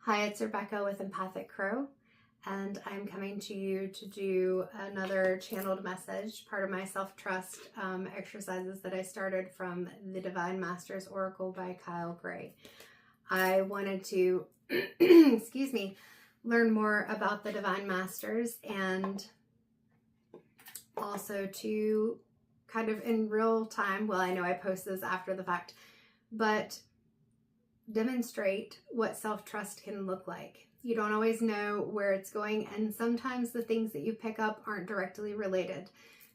Hi, it's Rebecca with Empathic Crow, and I'm coming to you to do another channeled message, part of my self-trust exercises that I started from the Divine Masters Oracle by Kyle Gray. I wanted to, excuse me, learn more about the Divine Masters and also to kind of in real time, well, I know I post this after the fact, but demonstrate what self-trust can look like. You don't always know where it's going, and sometimes the things that you pick up aren't directly related.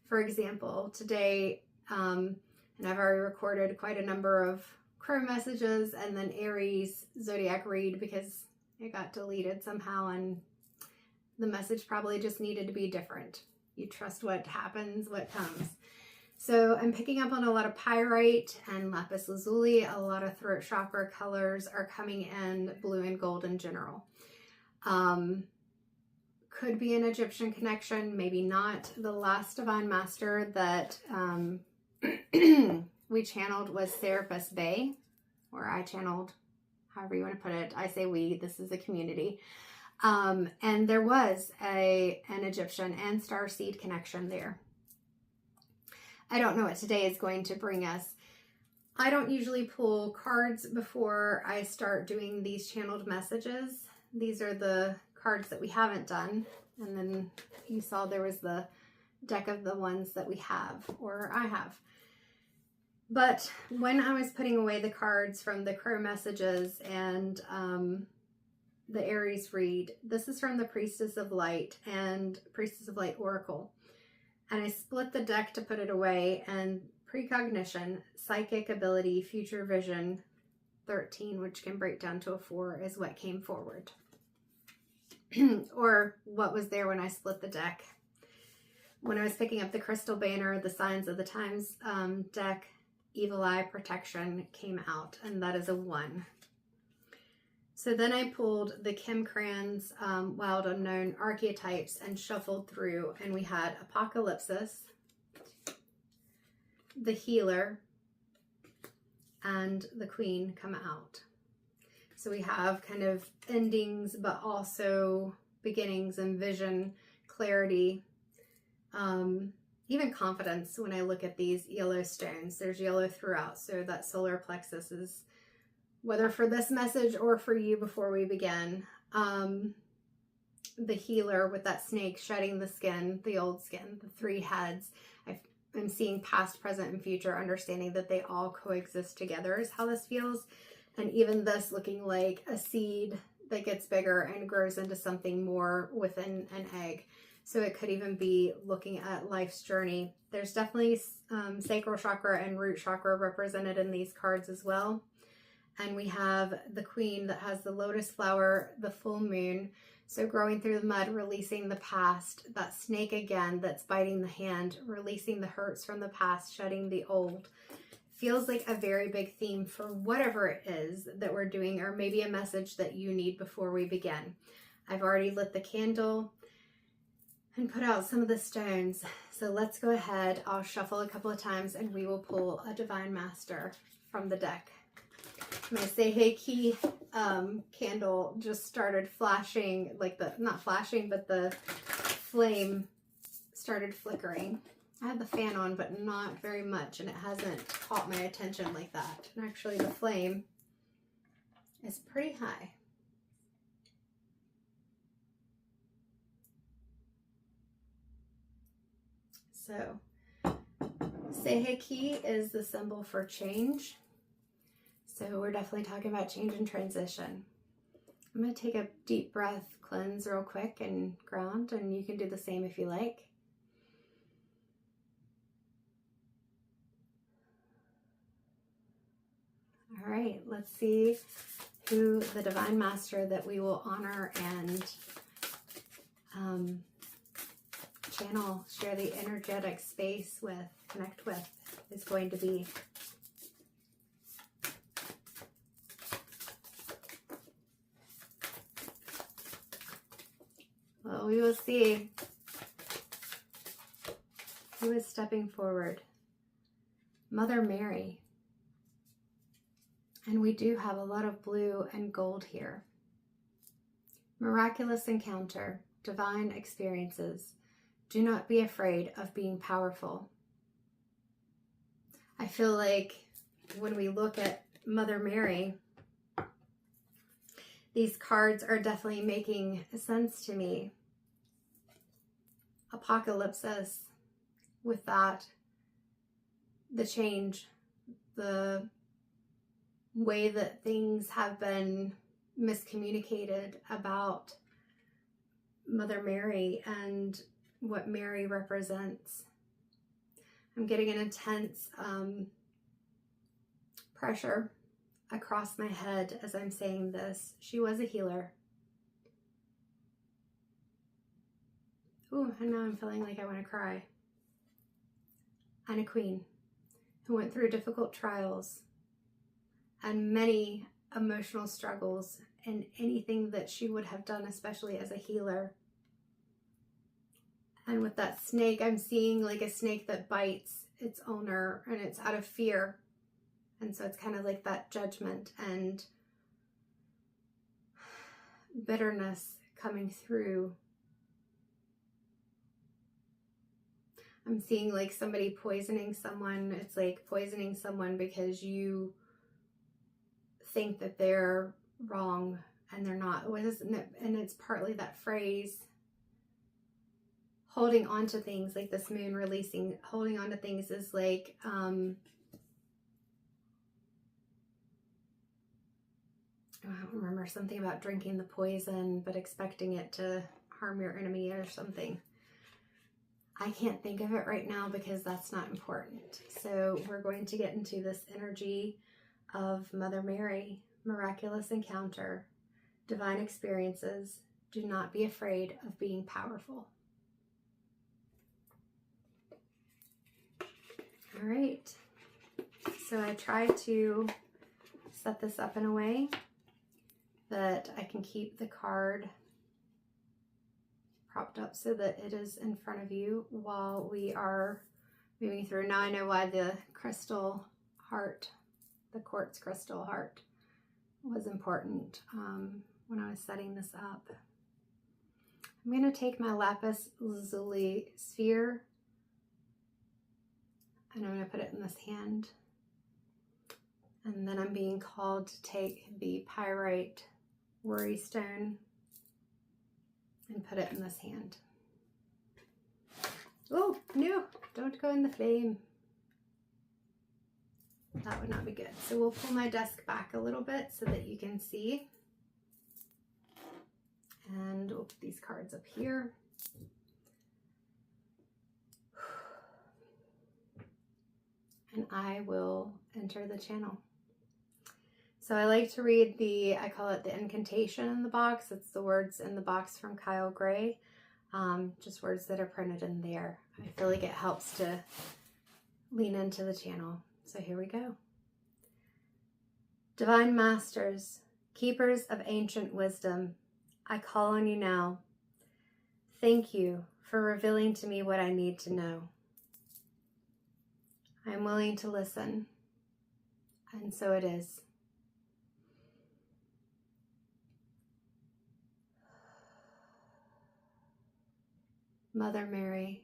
For example, today, and I've already recorded quite a number of crow messages and then Aries zodiac read because it got deleted somehow and the message probably just needed to be different. You trust what happens, what comes. So I'm picking up on a lot of pyrite and lapis lazuli. A lot of throat chakra colors are coming in, blue and gold in general. Could be an Egyptian connection, maybe not. The last Divine Master that we channeled was Serapis Bey, or I channeled, however you want to put it. I say we, this is a community. And there was an Egyptian and starseed connection there. I don't know what today is going to bring us. I don't usually pull cards before I start doing these channeled messages. These are the cards that we haven't done. And then you saw there was the deck of the ones that we have, or I have. But when I was putting away the cards from the crow messages and the Aries read, this is from the Priestess of Light and Priestess of Light Oracle. And I split the deck to put it away, and precognition, psychic ability, future vision, 13, which can break down to a 4, is what came forward. Or what was there when I split the deck. When I was picking up the crystal banner, the Signs of the Times deck, Evil Eye Protection came out, and that is a 1. So then I pulled the Kim Cran's Wild Unknown archetypes and shuffled through, and we had Apocalypsis, the Healer, and the Queen come out. So we have kind of endings, but also beginnings and vision, clarity, even confidence. When I look at these yellow stones, there's yellow throughout, so that solar plexus is, whether for this message or for you before we begin, the Healer with that snake shedding the skin, the old skin, the 3 heads. I'm seeing past, present, and future, understanding that they all coexist together is how this feels. And even this looking like a seed that gets bigger and grows into something more within an egg. So it could even be looking at life's journey. There's definitely sacral chakra and root chakra represented in these cards as well. And we have the Queen that has the lotus flower, the full moon. So growing through the mud, releasing the past. That snake again that's biting the hand, releasing the hurts from the past, shedding the old. Feels like a very big theme for whatever it is that we're doing, or maybe a message that you need before we begin. I've already lit the candle and put out some of the stones. So let's go ahead. I'll shuffle a couple of times and we will pull a Divine Master from the deck. My Say Hey Key candle just started flashing, like not flashing, but the flame started flickering. I had the fan on, but not very much, and it hasn't caught my attention like that. And actually the flame is pretty high. So, Say Hey Key is the symbol for change. So we're definitely talking about change and transition. I'm going to take a deep breath, cleanse real quick, and ground, and you can do the same if you like. All right, let's see who the Divine Master that we will honor and channel, share the energetic space with, connect with, is going to be. Well, we will see who is stepping forward. Mother Mary. And we do have a lot of blue and gold here. Miraculous encounter, divine experiences. Do not be afraid of being powerful. I feel like when we look at Mother Mary, these cards are definitely making sense to me. Apocalypsis, with that, the change, the way that things have been miscommunicated about Mother Mary and what Mary represents. I'm getting an intense pressure across my head as I'm saying this. She was a healer. Ooh, and now I'm feeling like I want to cry. And a queen who went through difficult trials and many emotional struggles in anything that she would have done, especially as a healer. And with that snake, I'm seeing like a snake that bites its owner, and it's out of fear. And so it's kind of like that judgment and bitterness coming through. I'm seeing like somebody poisoning someone. It's like poisoning someone because you think that they're wrong and they're not. And it's partly that phrase, holding on to things, like this moon releasing, holding on to things is like, I don't remember, something about drinking the poison, but expecting it to harm your enemy or something. I can't think of it right now because that's not important. So we're going to get into this energy of Mother Mary, miraculous encounter, divine experiences. Do not be afraid of being powerful. All right. So I try to set this up in a way that I can keep the card propped up so that it is in front of you while we are moving through. Now I know why the crystal heart, the quartz crystal heart, was important when I was setting this up. I'm going to take my lapis lazuli sphere and I'm going to put it in this hand. And then I'm being called to take the pyrite worry stone and put it in this hand. Oh, no, don't go in the flame. That would not be good. So we'll pull my desk back a little bit so that you can see. And we'll put these cards up here. And I will enter the channel. So I like to read I call it the incantation in the box. It's the words in the box from Kyle Gray, just words that are printed in there. I feel like it helps to lean into the channel. So here we go. Divine Masters, keepers of ancient wisdom, I call on you now. Thank you for revealing to me what I need to know. I am willing to listen, and so it is. Mother Mary,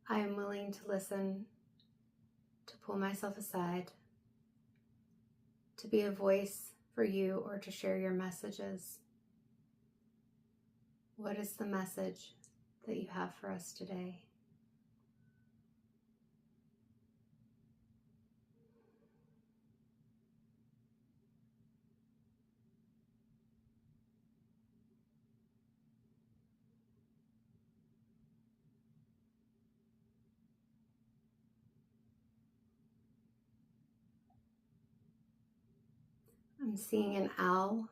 I am willing to listen, to pull myself aside, to be a voice for you or to share your messages. What is the message that you have for us today? I'm seeing an owl,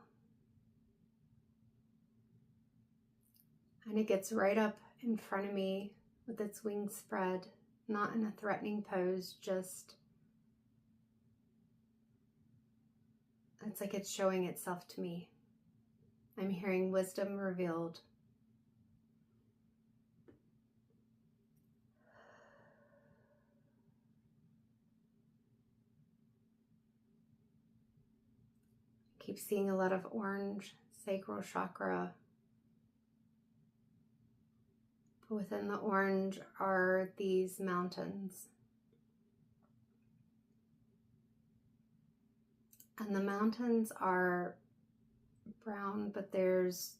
and it gets right up in front of me with its wings spread, not in a threatening pose, just it's like it's showing itself to me. I'm hearing wisdom revealed. Keep seeing a lot of orange sacral chakra. But within the orange are these mountains. And the mountains are brown, but there's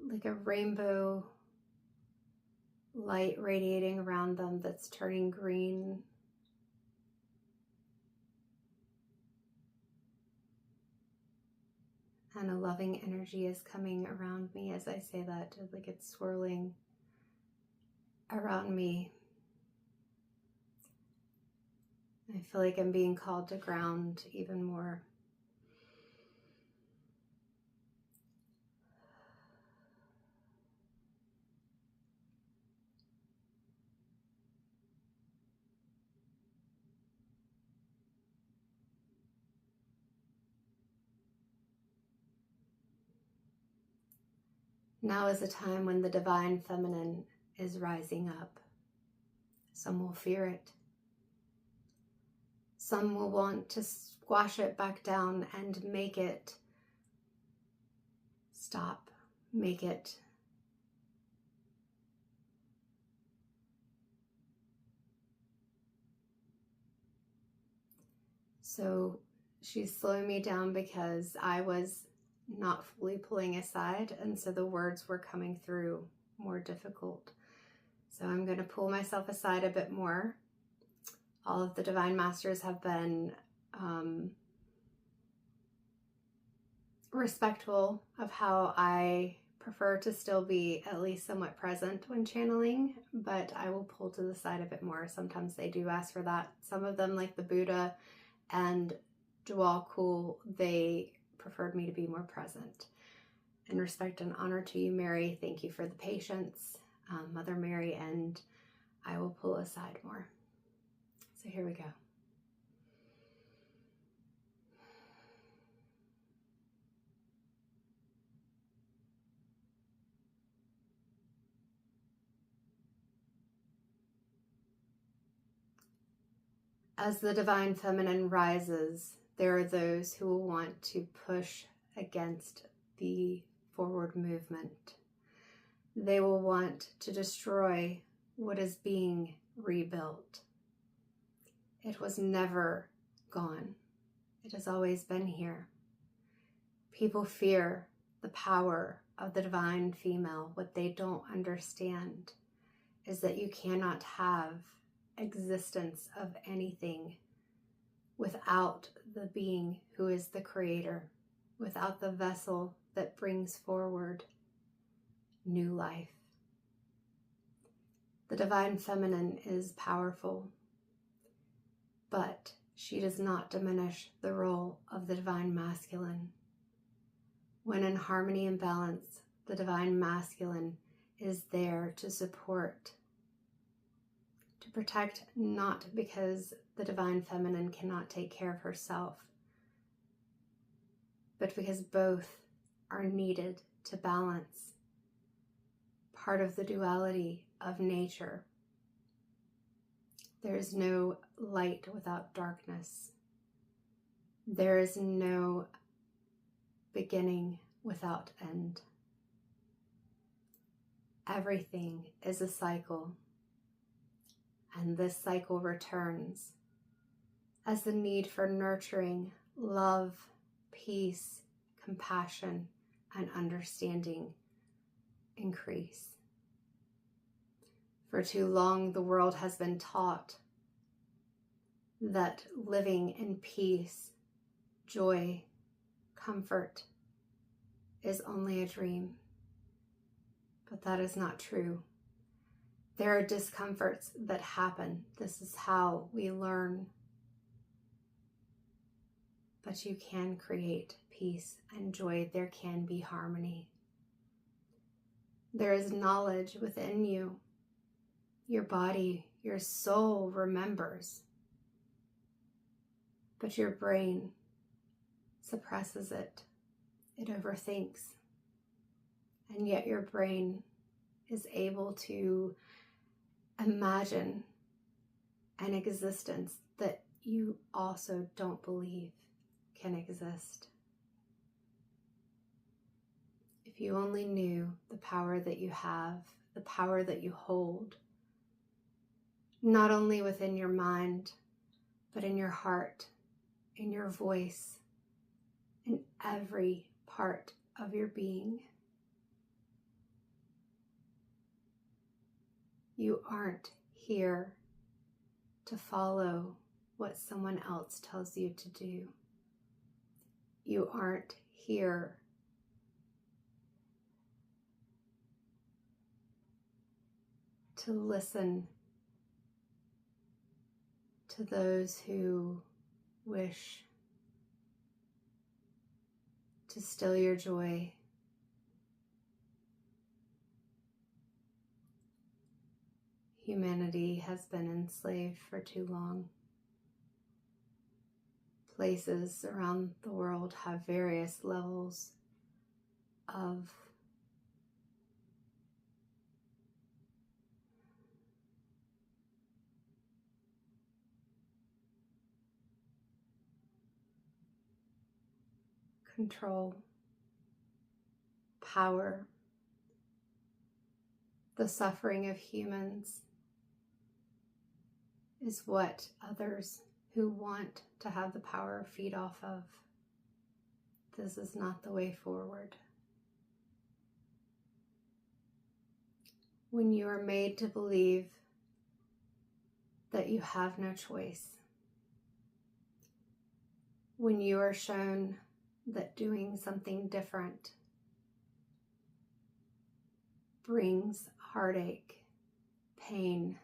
like a rainbow light radiating around them that's turning green. And a loving energy is coming around me as I say that, like it's swirling around me. I feel like I'm being called to ground even more. Now is a time when the divine feminine is rising up. Some will fear it. Some will want to squash it back down and make it stop, make it so she's slowing me down because I was not fully pulling aside, and so the words were coming through more difficult. So I'm going to pull myself aside a bit more. All of the divine masters have been respectful of how I prefer to still be at least somewhat present when channeling, but I will pull to the side a bit more. Sometimes they do ask for that. Some of them, like the Buddha and doubtful, they preferred me to be more present. In respect and honor to you, Mary, thank you for the patience, Mother Mary, and I will pull aside more. So here we go. As the divine feminine rises, there are those who will want to push against the forward movement. They will want to destroy what is being rebuilt. It was never gone. It has always been here. People fear the power of the divine female. What they don't understand is that you cannot have existence of anything without the being who is the creator, without the vessel that brings forward new life. The divine feminine is powerful, but she does not diminish the role of the divine masculine. When in harmony and balance, the divine masculine is there to support, to protect, not because the divine feminine cannot take care of herself, but because both are needed to balance part of the duality of nature. There is no light without darkness. There is no beginning without end. Everything is a cycle, and this cycle returns as the need for nurturing, love, peace, compassion, and understanding increase. For too long, the world has been taught that living in peace, joy, comfort is only a dream. But that is not true. There are discomforts that happen. This is how we learn. But you can create peace and joy. There can be harmony. There is knowledge within you. Your body, your soul remembers. But your brain suppresses it. It overthinks. And yet your brain is able to imagine an existence that you also don't believe can exist. If you only knew the power that you have, the power that you hold, not only within your mind, but in your heart, in your voice, in every part of your being. You aren't here to follow what someone else tells you to do. You aren't here to listen to those who wish to still your joy. Humanity has been enslaved for too long. Places around the world have various levels of control, power, the suffering of humans is what others who want to have the power feed off of. This is not the way forward. When you are made to believe that you have no choice, when you are shown that doing something different brings heartache, pain,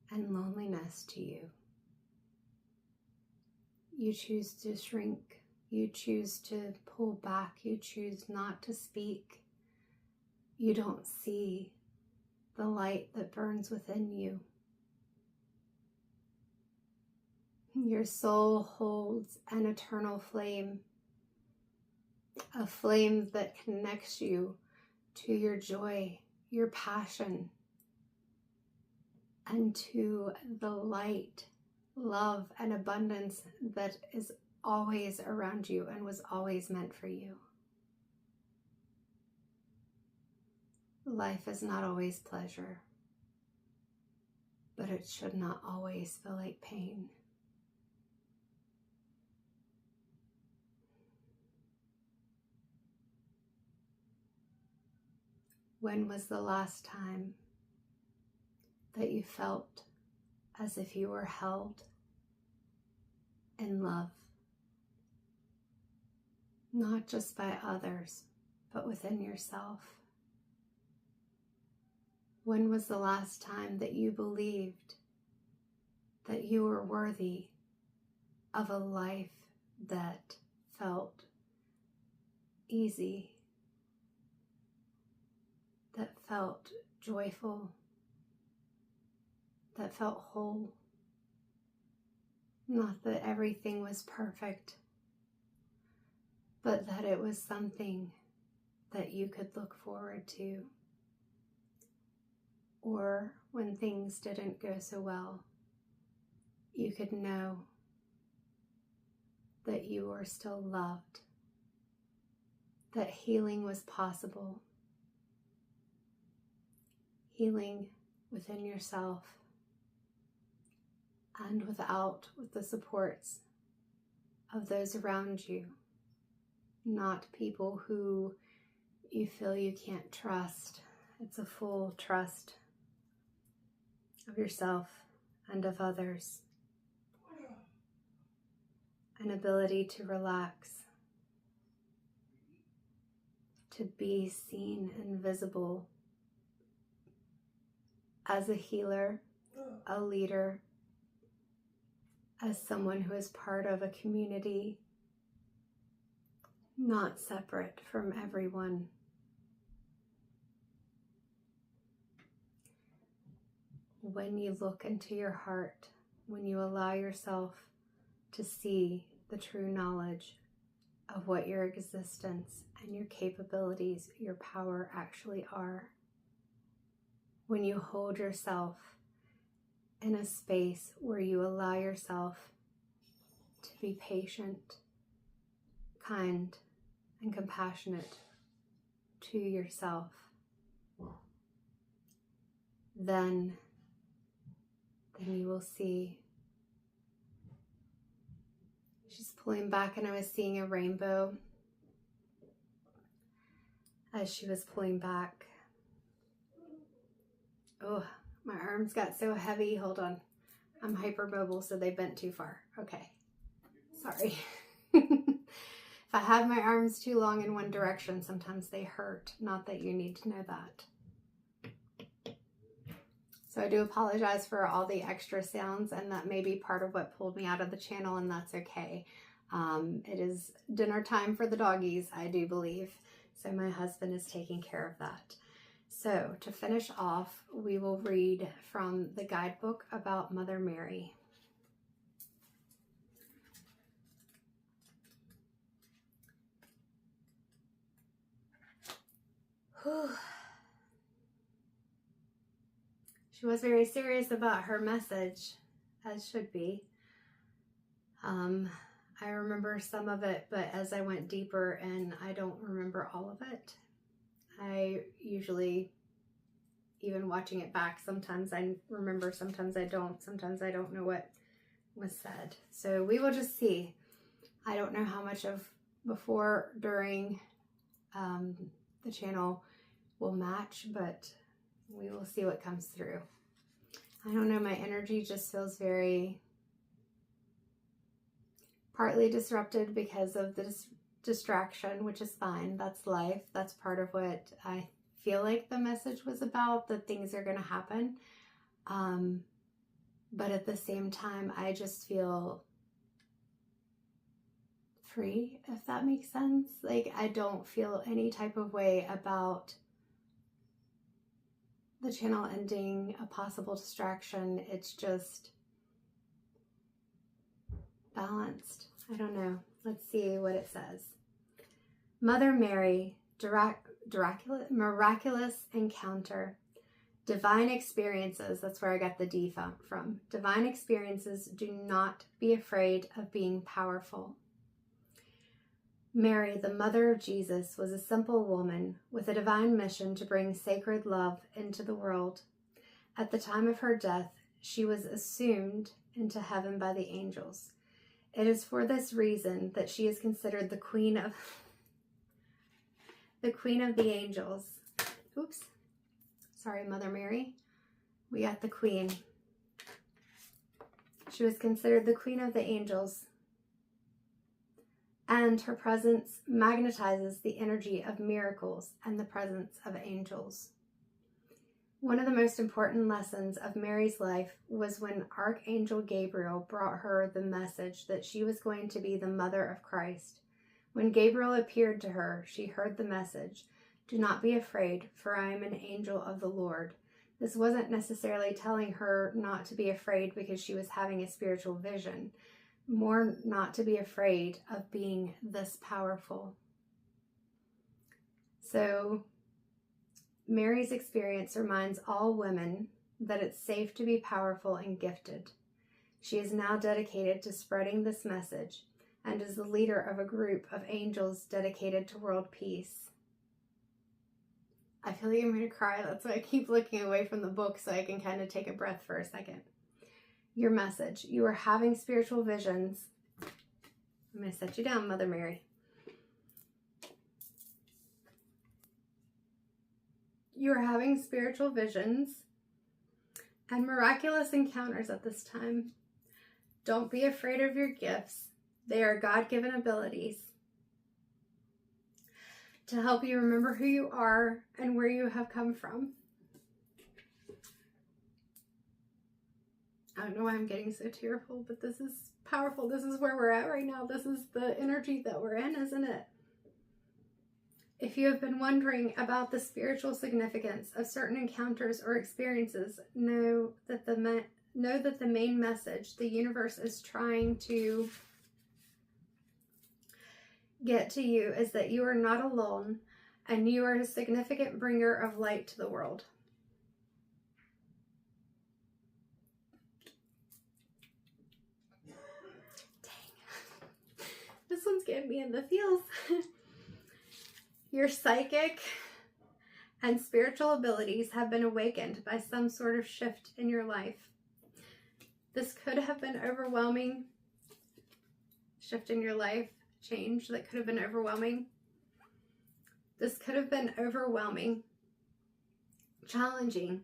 and loneliness to you, you choose to shrink, you choose to pull back, you choose not to speak. You don't see the light that burns within you. Your soul holds an eternal flame, a flame that connects you to your joy, your passion, and to the light, love, and abundance that is always around you and was always meant for you. Life is not always pleasure, but it should not always feel like pain. When was the last time that you felt as if you were held in love? Not just by others, but within yourself. When was the last time that you believed that you were worthy of a life that felt easy, that felt joyful, that felt whole? Not that everything was perfect, but that it was something that you could look forward to. Or when things didn't go so well, you could know that you were still loved, that healing was possible, healing within yourself and with the supports of those around you, not people who you feel you can't trust. It's a full trust of yourself and of others. An ability to relax, to be seen and visible as a healer, a leader, as someone who is part of a community, not separate from everyone. When you look into your heart, when you allow yourself to see the true knowledge of what your existence and your capabilities, your power actually are, when you hold yourself in a space where you allow yourself to be patient, kind, and compassionate to yourself, then you will see. She's pulling back, and I was seeing a rainbow as she was pulling back. Oh, my arms got so heavy. Hold on. I'm hypermobile, so they bent too far. Okay. Sorry. If I have my arms too long in one direction, sometimes they hurt. Not that you need to know that. So I do apologize for all the extra sounds, and that may be part of what pulled me out of the channel, and that's okay. It is dinner time for the doggies, I do believe. So my husband is taking care of that. So to finish off, we will read from the guidebook about Mother Mary. Whew. She was very serious about her message, as should be. I remember some of it, but as I went deeper, and I don't remember all of it. I usually, even watching it back, sometimes I remember, sometimes I don't. Sometimes I don't know what was said. So we will just see. I don't know how much of before, during the channel will match, but we will see what comes through. I don't know, my energy just feels very partly disrupted because of the distraction, which is fine. That's life. That's part of what I feel like the message was about, that things are going to happen. But at the same time, I just feel free, if that makes sense. Like, I don't feel any type of way about the channel ending, a possible distraction. It's just balanced. I don't know. Let's see what it says. Mother Mary, miraculous encounter. Divine experiences, that's where I got the D from. Divine experiences, do not be afraid of being powerful. Mary, the mother of Jesus, was a simple woman with a divine mission to bring sacred love into the world. At the time of her death, she was assumed into heaven by the angels. It is for this reason that she is considered the queen of the angels. Oops. Sorry, Mother Mary. We got the queen. She was considered the queen of the angels, and her presence magnetizes the energy of miracles and the presence of angels. One of the most important lessons of Mary's life was when Archangel Gabriel brought her the message that she was going to be the mother of Christ. When Gabriel appeared to her, she heard the message, "Do not be afraid, for I am an angel of the Lord." This wasn't necessarily telling her not to be afraid because she was having a spiritual vision, more not to be afraid of being this powerful. So Mary's experience reminds all women that it's safe to be powerful and gifted. She is now dedicated to spreading this message and is the leader of a group of angels dedicated to world peace. I feel like I'm going to cry. That's why I keep looking away from the book so I can kind of take a breath for a second. Your message. You are having spiritual visions. I'm going to set you down, Mother Mary. You are having spiritual visions and miraculous encounters at this time. Don't be afraid of your gifts. They are God-given abilities to help you remember who you are and where you have come from. I don't know why I'm getting so tearful, but this is powerful. This is where we're at right now. This is the energy that we're in, isn't it? If you have been wondering about the spiritual significance of certain encounters or experiences, know that the main message the universe is trying to get to you is that you are not alone and you are a significant bringer of light to the world. Dang. This one's getting me in the feels. Your psychic and spiritual abilities have been awakened by some sort of shift in your life. This could have been overwhelming. Shift in your life, change that could have been overwhelming. This could have been overwhelming, challenging,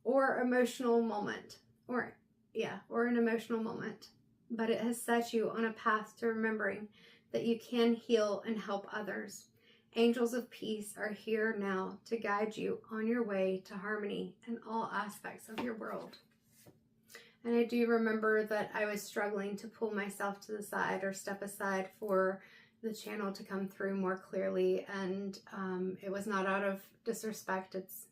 or emotional moment, or an emotional moment. But it has set you on a path to remembering that you can heal and help others. Angels of peace are here now to guide you on your way to harmony in all aspects of your world. And I do remember that I was struggling to pull myself to the side or step aside for the channel to come through more clearly. And it was not out of disrespect. It's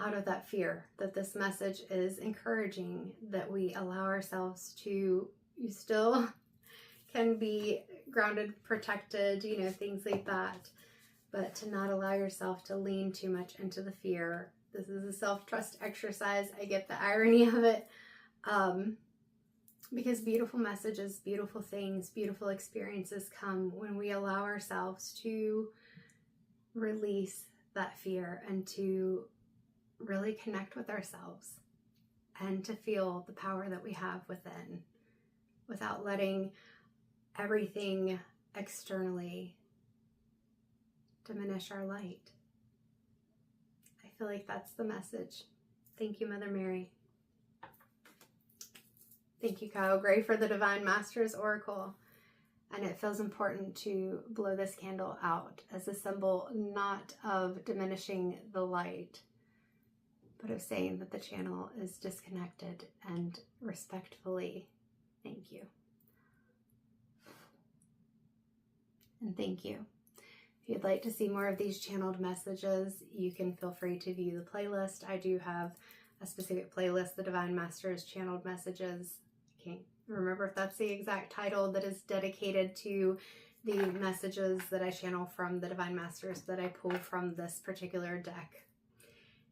out of that fear that this message is encouraging that we allow ourselves to, you still can be grounded, protected, you know, things like that. But to not allow yourself to lean too much into the fear. This is a self-trust exercise. I get the irony of it. Because beautiful messages, beautiful things, beautiful experiences come when we allow ourselves to release that fear and to really connect with ourselves and to feel the power that we have within without letting everything externally diminish our light. I feel like that's the message. Thank you, Mother Mary. Thank you, Kyle Gray, for the Divine Masters Oracle. And it feels important to blow this candle out as a symbol not of diminishing the light, but of saying that the channel is disconnected and respectfully. Thank you. And thank you. If you'd like to see more of these channeled messages, you can feel free to view the playlist. I do have a specific playlist, the Divine Masters Channeled Messages. I can't remember if that's the exact title, that is dedicated to the messages that I channel from the Divine Masters that I pull from this particular deck.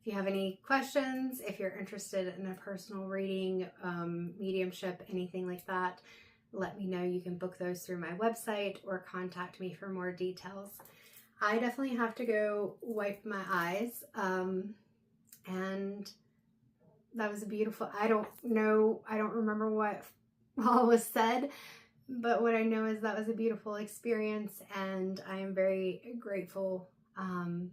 If you have any questions, if you're interested in a personal reading, mediumship, anything like that, let me know. You can book those through my website or contact me for more details. I definitely have to go wipe my eyes. And that was a beautiful, I don't remember what all was said, but what I know is that was a beautiful experience, and I am very grateful. I'm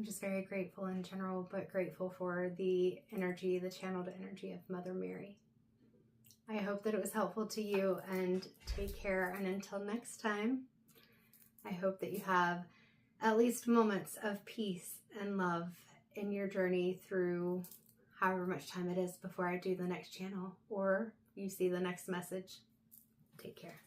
just very grateful in general, but grateful for the energy, the channeled energy of Mother Mary. I hope that it was helpful to you, and take care. And until next time, I hope that you have at least moments of peace and love in your journey through however much time it is before I do the next channel or you see the next message. Take care.